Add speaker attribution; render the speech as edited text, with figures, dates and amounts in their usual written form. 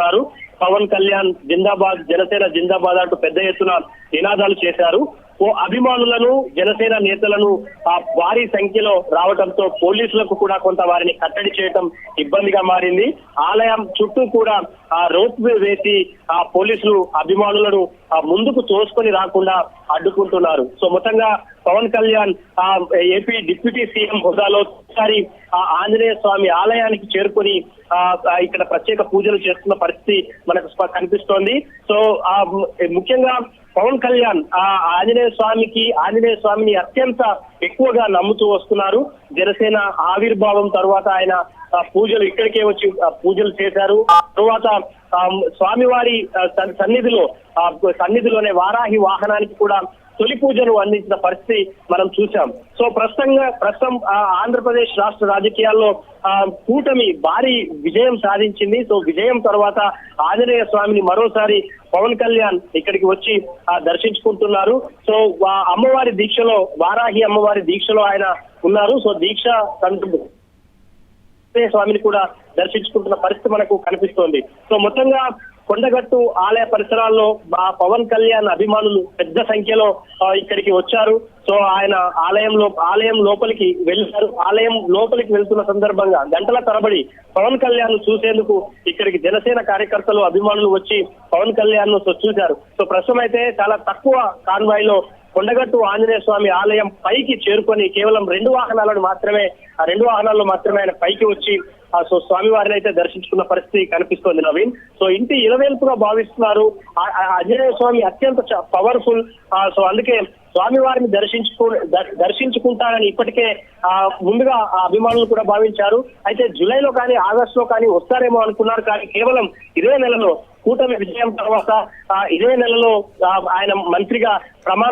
Speaker 1: దర్శించుకున్నారు. పవన్ కళ్యాణ్ జిందాబాద్, జనసేన జిందాబాద్ అంటూ పెద్ద ఎత్తున నినాదాలు చేశారు. అభిమానులను, జనసేన నేతలను భారీ సంఖ్యలో రావడంతో పోలీసులకు కూడా కొంత వారిని కట్టడి చేయడం ఇబ్బందిగా మారింది. ఆలయం చుట్టూ కూడా రోప్ వే వేసి పోలీసులు అభిమానులను ముందుకు తోసుకొని రాకుండా అడ్డుకుంటున్నారు. సో మొత్తంగా Pawan Kalyan AP deputy CM హోదాలో ఒకసారి ఆంజనేయ స్వామి ఆలయానికి చేరుకొని ఇక్కడ ప్రత్యేక పూజలు చేస్తున్న పరిస్థితి మనకు కనిపిస్తోంది. సో ముఖ్యంగా పవన్ కళ్యాణ్ ఆంజనేయ స్వామిని అత్యంత ఎక్కువగా నమ్ముతూ వస్తున్నారు. జనసేన ఆవిర్భావం తర్వాత ఆయన ఇక్కడికే వచ్చి పూజలు చేశారు. తరువాత స్వామివారి సన్నిధిలోనే వారాహి వాహనానికి కూడా తొలి పూజలు అందించిన పరిస్థితి మనం చూసాం. సో ప్రస్తుతం ఆంధ్రప్రదేశ్ రాష్ట్ర రాజకీయాల్లో కూటమి భారీ విజయం సాధించింది. సో విజయం తర్వాత ఆంజనేయ స్వామిని మరోసారి పవన్ కళ్యాణ్ ఇక్కడికి వచ్చి దర్శించుకుంటున్నారు. సో అమ్మవారి దీక్షలో, వారాహి అమ్మవారి దీక్షలో ఆయన ఉన్నారు. సో దీక్ష స్వామిని కూడా దర్శించుకుంటున్న పరిస్థితి మనకు కనిపిస్తోంది. సో మొత్తంగా కొండగట్టు ఆలయ పరిసరాల్లో పవన్ కళ్యాణ్ అభిమానులు పెద్ద సంఖ్యలో ఇక్కడికి వచ్చారు. సో ఆయన ఆలయం లోపలికి వెళ్ళారు. ఆలయం లోపలికి వెళ్తున్న సందర్భంగా గంటల తరబడి పవన్ కళ్యాణ్ చూసేందుకు ఇక్కడికి జనసేన కార్యకర్తలు, అభిమానులు వచ్చి పవన్ కళ్యాణ్ చూశారు. సో ప్రస్తుతం అయితే చాలా తక్కువ కాన్వాయ్ లో కొండగట్టు ఆంజనేయ స్వామి ఆలయం పైకి చేరుకొని కేవలం రెండు వాహనాల్లో మాత్రమే ఆయన పైకి వచ్చి సో స్వామివారిని అయితే దర్శించుకున్న పరిస్థితి కనిపిస్తోంది నవీన్. సో ఇంటి ఇలవేల్పుగా భావిస్తున్నారు. ఆంజనేయ స్వామి అత్యంత పవర్ఫుల్. సో అందుకే స్వామివారిని దర్శించుకుంటారని ఇప్పటికే ముందుగా అభిమానులు కూడా భావించారు. అయితే జూలైలో కానీ ఆగస్టులో కానీ వస్తారేమో అనుకున్నారు. కానీ కేవలం ఇదే నెలలో కూటమి విజయం తర్వాత ఇదే నెలలో ఆయన మంత్రిగా